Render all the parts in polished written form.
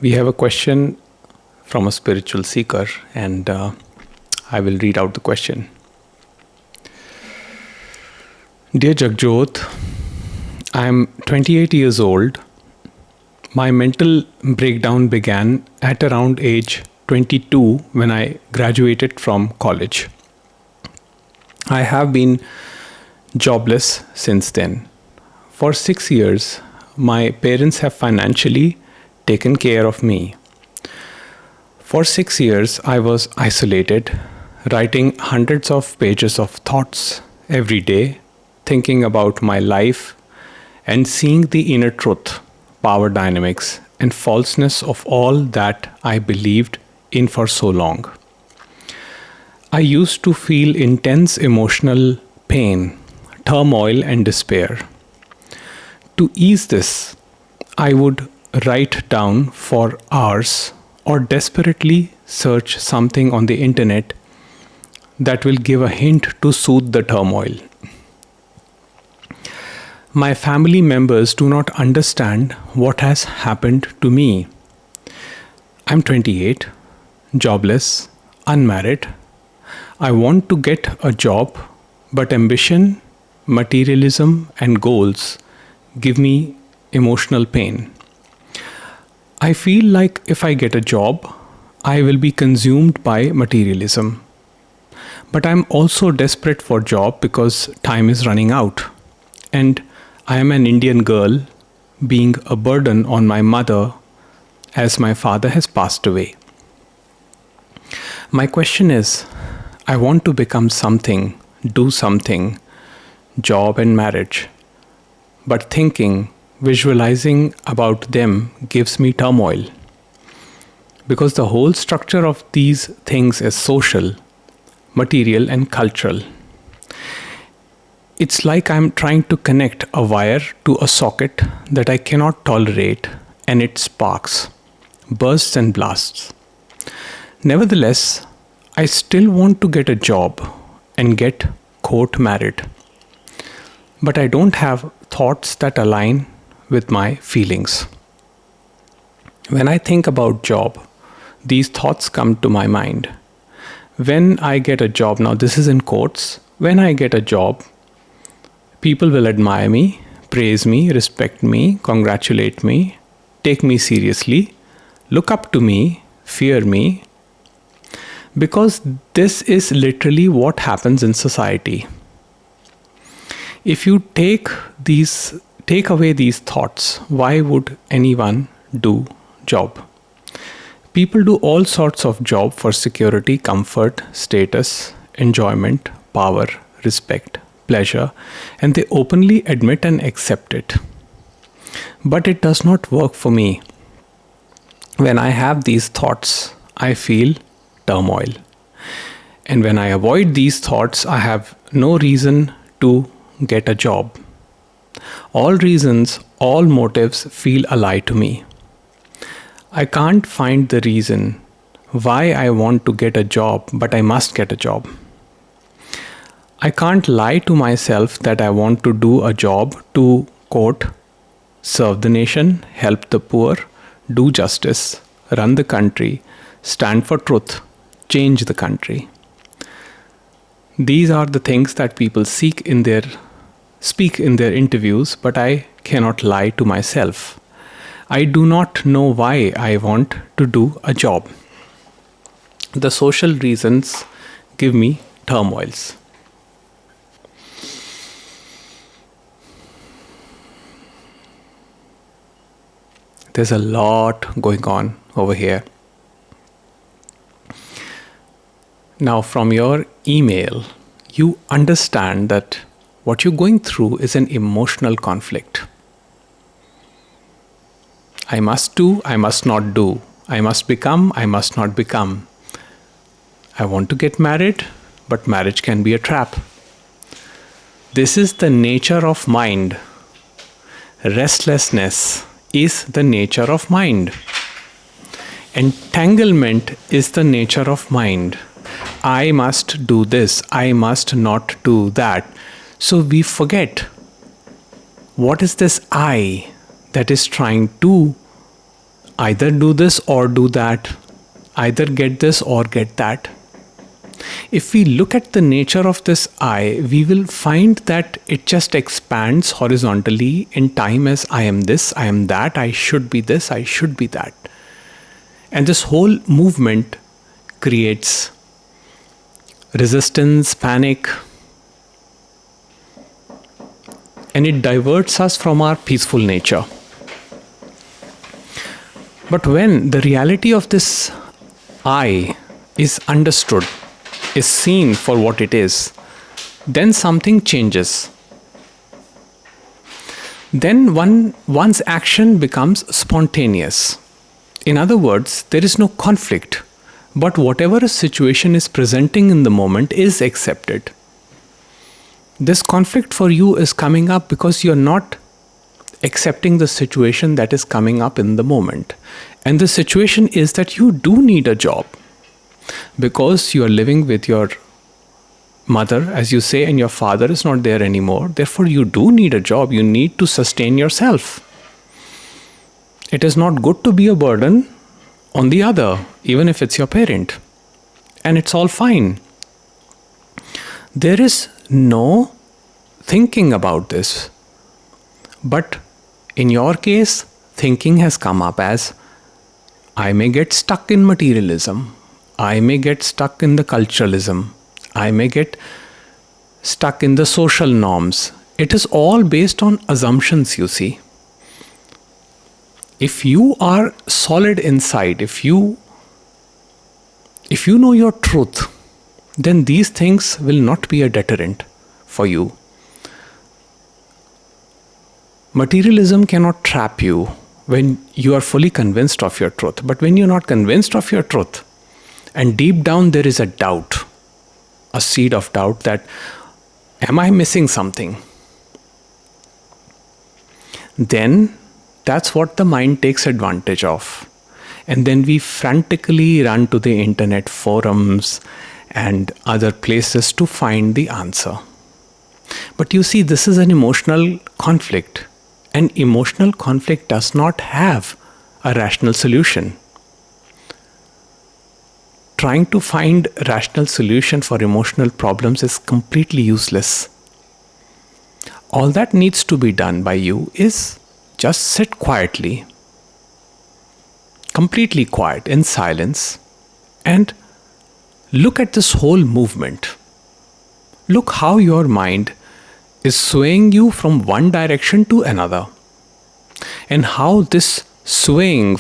We have a question from a spiritual seeker, and I will read out the question. Dear Jagjot, I am 28 years old. My mental breakdown began at around age 22 when I graduated from college. I have been jobless since then. For 6 years, my parents have financially taken care of me. For 6 years, I was isolated, writing hundreds of pages of thoughts every day, thinking about my life and seeing the inner truth, power dynamics, and falseness of all that I believed in for so long. I used to feel intense emotional pain, turmoil, and despair. To ease this, I would write down for hours or desperately search something on the internet that will give a hint to soothe the turmoil. My family members do not understand what has happened to me. I'm 28, jobless, unmarried. I want to get a job, but ambition, materialism, and goals give me emotional pain. I feel like if I get a job, I will be consumed by materialism. But I'm also desperate for a job because time is running out. And I am an Indian girl, being a burden on my mother as my father has passed away. My question is, I want to become something, do something, job and marriage. But thinking, visualizing about them gives me turmoil. Because the whole structure of these things is social, material, and cultural. It's like I'm trying to connect a wire to a socket that I cannot tolerate, and it sparks, bursts, and blasts. Nevertheless, I still want to get a job and get, quote, married. But I don't have thoughts that align with my feelings. When I think about job, these thoughts come to my mind. When I get a job, now this is in quotes, when I get a job, people will admire me, praise me, respect me, congratulate me, take me seriously, look up to me, fear me, because this is literally what happens in society. If you take away these thoughts, why would anyone do job? People do all sorts of job for security, comfort, status, enjoyment, power, respect, pleasure, and they openly admit and accept it. But it does not work for me. When I have these thoughts, I feel turmoil. And when I avoid these thoughts, I have no reason to get a job. All reasons, all motives feel a lie to me. I can't find the reason why I want to get a job, but I must get a job. I can't lie to myself that I want to do a job to, quote, serve the nation, help the poor, do justice, run the country, stand for truth, change the country. These are the things that people speak in their interviews, but I cannot lie to myself. I do not know why I want to do a job. The social reasons give me turmoils. There's a lot going on over here. Now, from your email, you understand that what you're going through is an emotional conflict. I must do, I must not do. I must become, I must not become. I want to get married, but marriage can be a trap. This is the nature of mind. Restlessness is the nature of mind. Entanglement is the nature of mind. I must do this, I must not do that. So we forget what is this I that is trying to either do this or do that, either get this or get that. If we look at the nature of this I, we will find that it just expands horizontally in time as I am this, I am that, I should be this, I should be that. And this whole movement creates resistance, panic, and it diverts us from our peaceful nature. But when the reality of this I is understood, is seen for what it is, then something changes. Then one's action becomes spontaneous. In other words, there is no conflict, but whatever a situation is presenting in the moment is accepted. This conflict for you is coming up because you're not accepting the situation that is coming up in the moment. And the situation is that you do need a job. Because you are living with your mother, as you say, and your father is not there anymore. Therefore, you do need a job. You need to sustain yourself. It is not good to be a burden on the other, even if it's your parent. And it's all fine. There is no thinking about this. But in your case, thinking has come up as, I may get stuck in materialism. I may get stuck in the culturalism. I may get stuck in the social norms. It is all based on assumptions, you see. If you are solid inside, if you know your truth, then these things will not be a deterrent for you. Materialism cannot trap you when you are fully convinced of your truth. But when you're not convinced of your truth, and deep down there is a doubt, a seed of doubt that, am I missing something? Then that's what the mind takes advantage of. And then we frantically run to the internet forums and other places to find the answer. But you see, this is an emotional conflict. And emotional conflict does not have a rational solution. Trying to find a rational solution for emotional problems is completely useless. All that needs to be done by you is just sit quietly, completely quiet, in silence, and look at this whole movement. Look how your mind is swaying you from one direction to another, and how this swaying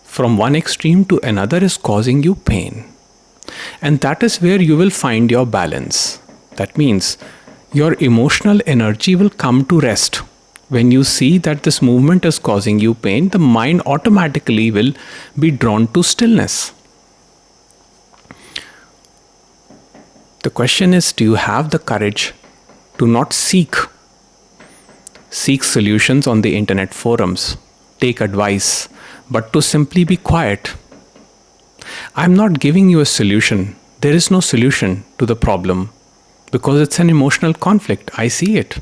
from one extreme to another is causing you pain. And that is where you will find your balance. That means your emotional energy will come to rest. When you see that this movement is causing you pain, the mind automatically will be drawn to stillness. The question is, do you have the courage to not seek solutions on the internet forums, take advice, but to simply be quiet? I'm not giving you a solution. There is no solution to the problem because it's an emotional conflict. I see it.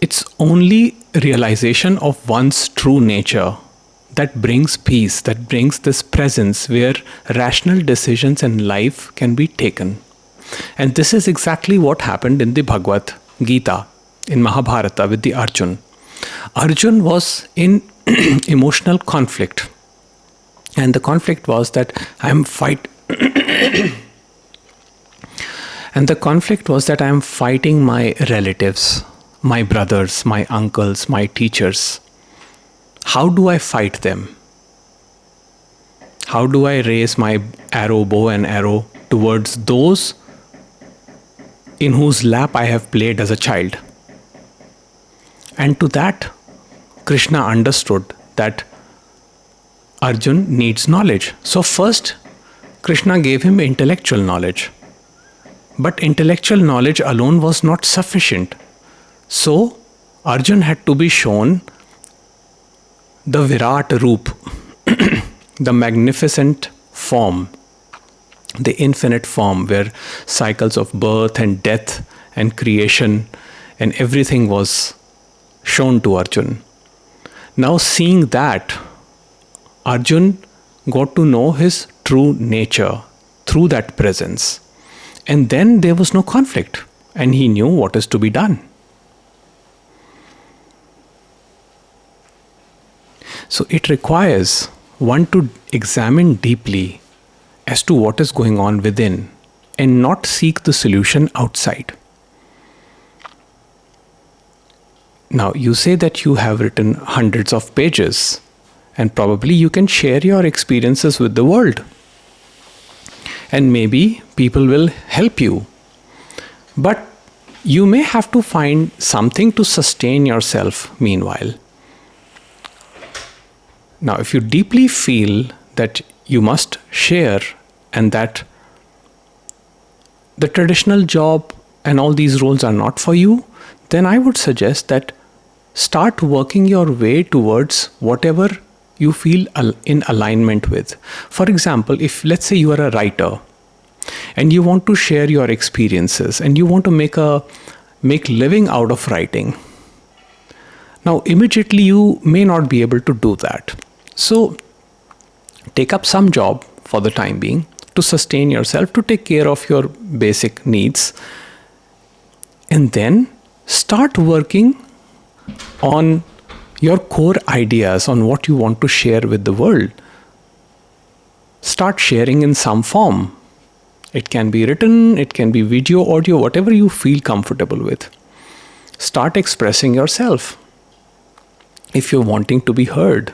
It's only realization of one's true nature that brings peace, that brings this presence where rational decisions in life can be taken. And this is exactly what happened in the Bhagavad Gita, in Mahabharata with the Arjun. Arjun was in emotional conflict. And the conflict was that I am fighting my relatives, my brothers, my uncles, my teachers. How do I fight them? How do I raise my bow and arrow towards those in whose lap I have played as a child? And to that, Krishna understood that Arjun needs knowledge. So first, Krishna gave him intellectual knowledge. But intellectual knowledge alone was not sufficient. So Arjun had to be shown the Virat Roop, the magnificent form, the infinite form where cycles of birth and death and creation and everything was shown to Arjun. Now, seeing that, Arjun got to know his true nature through that presence. And then there was no conflict, and he knew what is to be done. So it requires one to examine deeply as to what is going on within and not seek the solution outside. Now, you say that you have written hundreds of pages, and probably you can share your experiences with the world. And maybe people will help you. But you may have to find something to sustain yourself meanwhile. Now, if you deeply feel that you must share and that the traditional job and all these roles are not for you, then I would suggest that start working your way towards whatever you feel in alignment with. For example, if let's say you are a writer and you want to share your experiences and you want to make living out of writing. Now, immediately you may not be able to do that. So, take up some job for the time being to sustain yourself, to take care of your basic needs, and then start working on your core ideas, on what you want to share with the world. Start sharing in some form. It can be written, it can be video, audio, whatever you feel comfortable with. Start expressing yourself if you're wanting to be heard.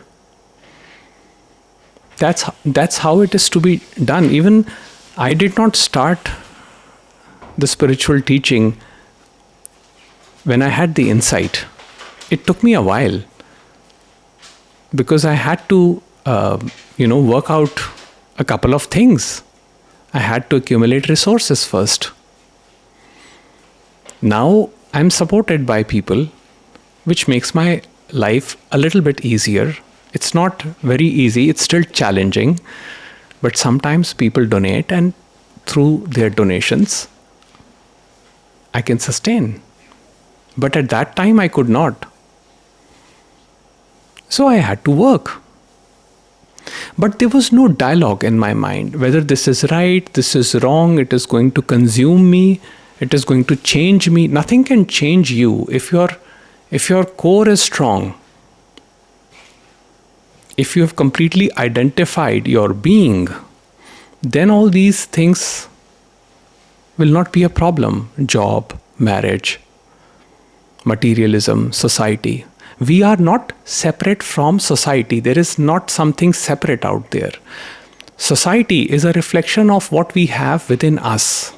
That's how it is to be done. Even I did not start the spiritual teaching when I had the insight. It took me a while because I had to, work out a couple of things. I had to accumulate resources first. Now I'm supported by people, which makes my life a little bit easier. It's not very easy, it's still challenging, but sometimes people donate, and through their donations, I can sustain. But at that time, I could not. So I had to work. But there was no dialogue in my mind, whether this is right, this is wrong, it is going to consume me, it is going to change me. Nothing can change you if your core is strong. If you have completely identified your being, then all these things will not be a problem. Job, marriage, materialism, society. We are not separate from society. There is not something separate out there. Society is a reflection of what we have within us.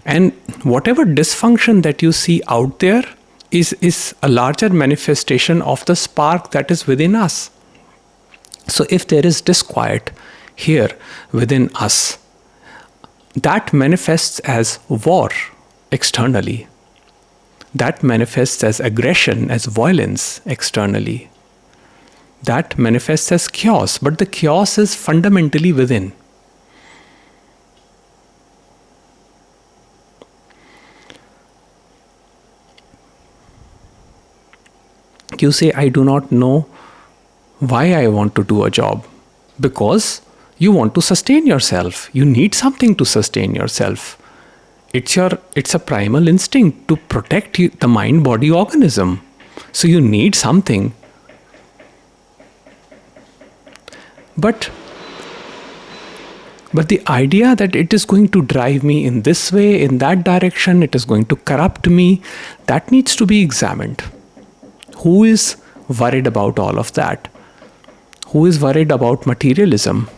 And whatever dysfunction that you see out there is a larger manifestation of the spark that is within us. So if there is disquiet here within us, that manifests as war externally. That manifests as aggression, as violence externally. That manifests as chaos, but the chaos is fundamentally within. You say, I do not know why I want to do a job. Because you want to sustain yourself. You need something to sustain yourself. It's a primal instinct to protect the mind-body organism. So you need something. But the idea that it is going to drive me in this way, in that direction, it is going to corrupt me, that needs to be examined. Who is worried about all of that? Who is worried about materialism?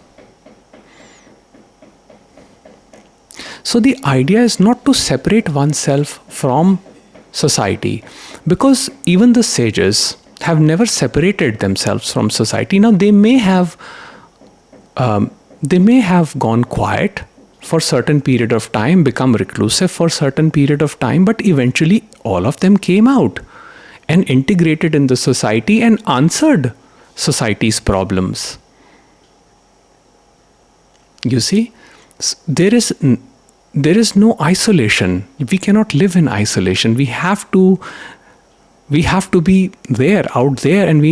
So the idea is not to separate oneself from society, because even the sages have never separated themselves from society. Now they may have gone quiet for a certain period of time, become reclusive for a certain period of time, but eventually all of them came out and integrated in the society and answered society's problems. You see, there is no isolation. We cannot live in isolation. We have to We have to be there, out there, and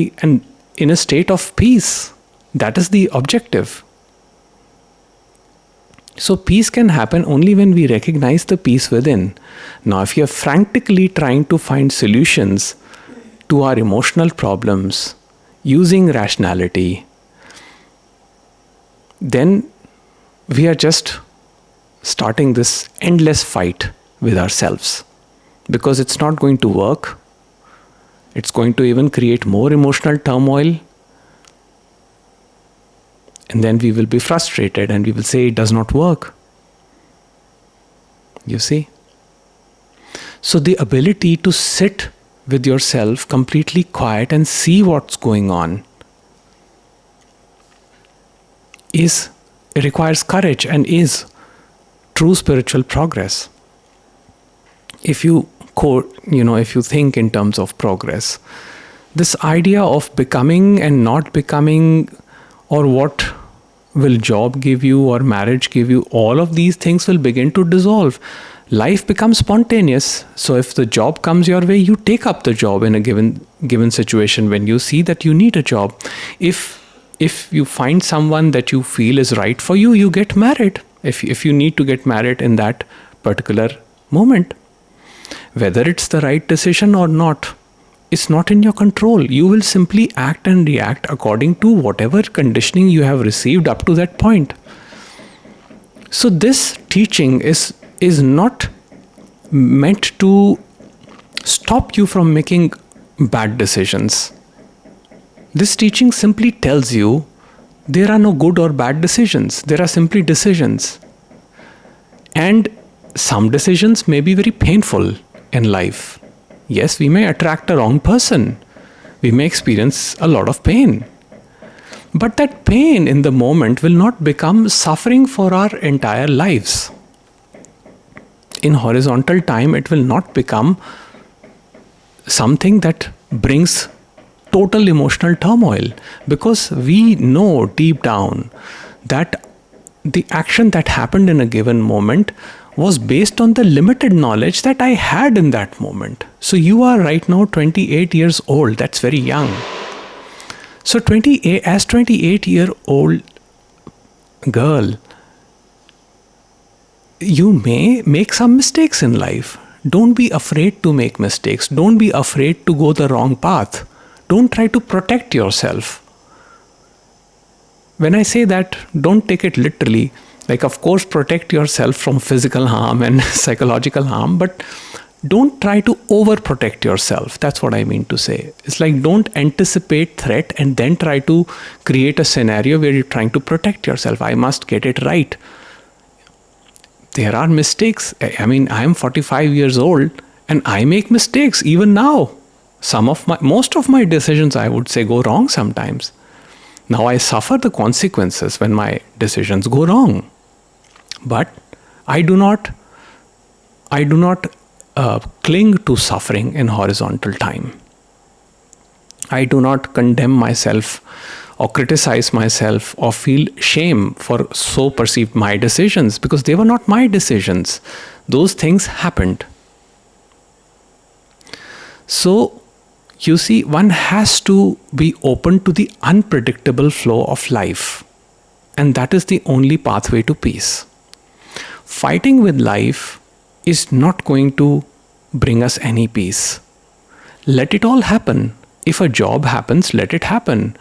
in a state of peace. That is the objective. So peace can happen only when we recognize the peace within. Now, if you're frantically trying to find solutions to our emotional problems using rationality, then we are just starting this endless fight with ourselves, because it's not going to work. It's going to even create more emotional turmoil. And then we will be frustrated and we will say it does not work. You see? So the ability to sit with yourself completely quiet and see what's going on it requires courage and is true spiritual progress. If you think in terms of progress, this idea of becoming and not becoming, or what will job give you or marriage give you, all of these things will begin to dissolve. Life becomes spontaneous. So if the job comes your way, you take up the job in a given situation when you see that you need a job. If you find someone that you feel is right for you, you get married. If you need to get married in that particular moment, whether it's the right decision or not, it's not in your control. You will simply act and react according to whatever conditioning you have received up to that point. So this teaching is not meant to stop you from making bad decisions. This teaching simply tells you there are no good or bad decisions. There are simply decisions. And some decisions may be very painful in life. Yes, we may attract a wrong person. We may experience a lot of pain. But that pain in the moment will not become suffering for our entire lives. In horizontal time, it will not become something that brings total emotional turmoil, because we know deep down that the action that happened in a given moment was based on the limited knowledge that I had in that moment. So you are right now 28 years old. That's very young. So 28-year-old girl, you may make some mistakes in life. Don't be afraid to make mistakes. Don't be afraid to go the wrong path. Don't try to protect yourself. When I say that, don't take it literally. Like, of course, protect yourself from physical harm and psychological harm, but don't try to overprotect yourself. That's what I mean to say. It's like, don't anticipate threat and then try to create a scenario where you're trying to protect yourself. I must get it right. There are mistakes. I mean, I'm 45 years old and I make mistakes even now. Most of my decisions, I would say, go wrong sometimes. Now I suffer the consequences when my decisions go wrong. But I do not cling to suffering in horizontal time. I do not condemn myself or criticize myself or feel shame for so perceived my decisions, because they were not my decisions. Those things happened. So, you see, one has to be open to the unpredictable flow of life. And that is the only pathway to peace. Fighting with life is not going to bring us any peace. Let it all happen. If a job happens, let it happen.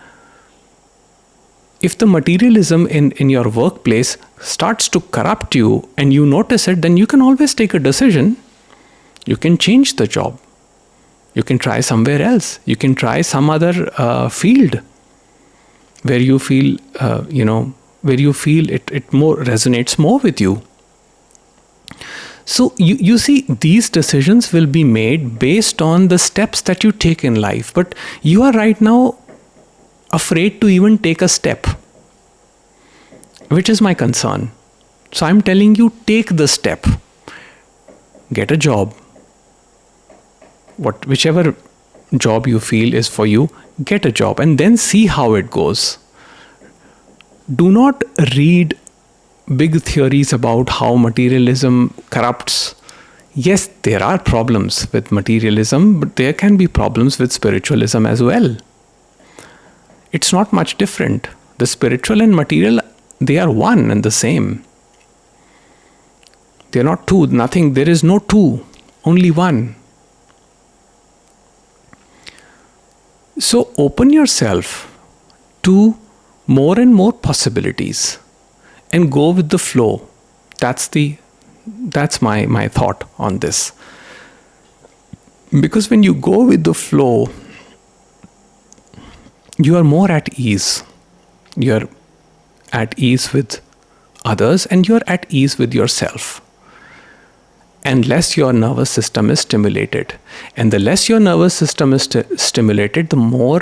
If the materialism in your workplace starts to corrupt you and you notice it, then you can always take a decision. You can change the job. You can try somewhere else. You can try some other field where you feel, it more resonates more with you. So you see, these decisions will be made based on the steps that you take in life. But you are right now afraid to even take a step, which is my concern. So I'm telling you, take the step. Get a job. Whichever job you feel is for you, get a job and then see how it goes. Do not read big theories about how materialism corrupts Yes, there are problems with materialism, but there can be problems with spiritualism as well. It's not much different. The spiritual and material, they are one and the same. They're not two, nothing, there is no two, only one. So open yourself to more and more possibilities and go with the flow. That's my thought on this. Because when you go with the flow, you are more at ease. You're at ease with others and you're at ease with yourself. And less your nervous system is stimulated. And the less your nervous system is stimulated, the more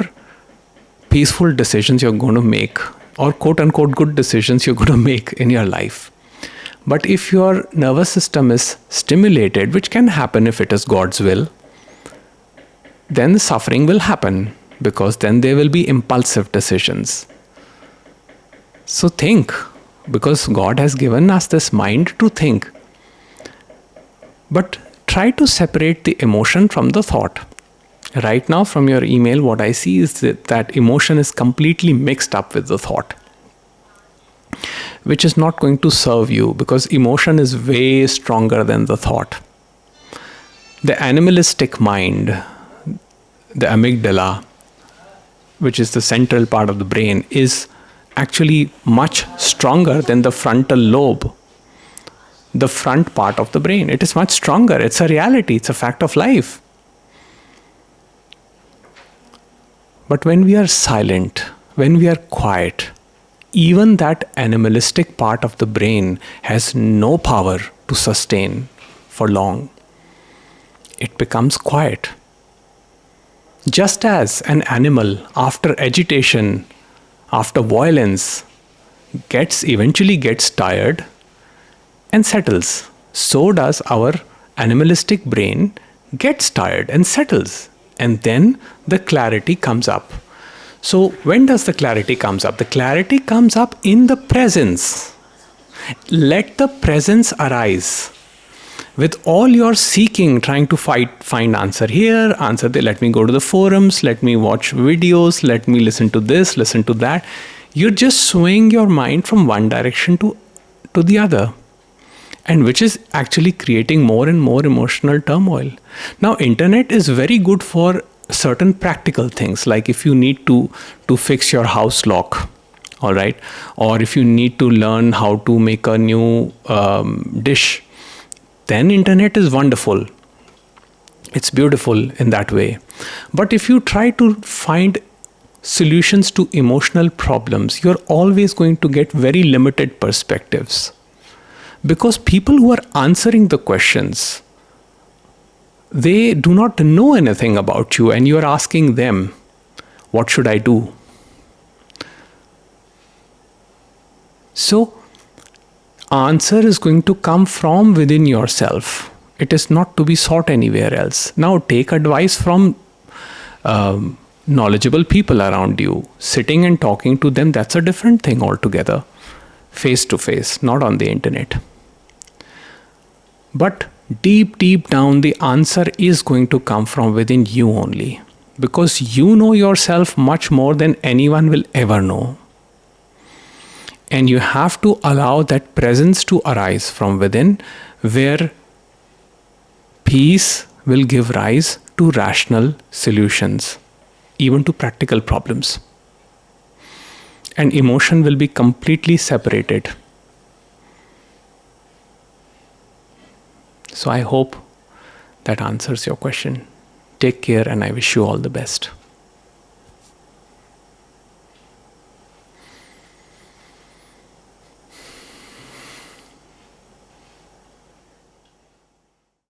peaceful decisions you're going to make, or quote unquote good decisions you're going to make in your life. But if your nervous system is stimulated, which can happen if it is God's will, then the suffering will happen, because then there will be impulsive decisions. So think, because God has given us this mind to think. But try to separate the emotion from the thought. Right now, from your email, what I see is that emotion is completely mixed up with the thought, which is not going to serve you, because emotion is way stronger than the thought. The animalistic mind, the amygdala, which is the central part of the brain, is actually much stronger than the frontal lobe, the front part of the brain. It is much stronger. It's a reality. It's a fact of life. But when we are silent, when we are quiet, even that animalistic part of the brain has no power to sustain for long. It becomes quiet. Just as an animal, after agitation, after violence, eventually gets tired and settles, so does our animalistic brain gets tired and settles. And then the clarity comes up. So when does the clarity comes up? The clarity comes up in the presence. Let the presence arise. With all your seeking, trying to find answer here, answer there, let me go to the forums, let me watch videos, let me listen to this, listen to that. You're just swaying your mind from one direction to the other. And which is actually creating more and more emotional turmoil. Now, internet is very good for certain practical things, like if you need to fix your house lock, all right, or if you need to learn how to make a new dish, then internet is wonderful. It's beautiful in that way. But if you try to find solutions to emotional problems, you're always going to get very limited perspectives. Because people who are answering the questions, they do not know anything about you, and you are asking them, what should I do? So, answer is going to come from within yourself. It is not to be sought anywhere else. Now, take advice from knowledgeable people around you. Sitting and talking to them, that's a different thing altogether. Face to face, not on the internet. But deep down, the answer is going to come from within you only. Because you know yourself much more than anyone will ever know. And you have to allow that presence to arise from within, where peace will give rise to rational solutions, even to practical problems. And emotion will be completely separated. So I hope that answers your question. Take care, and I wish you all the best.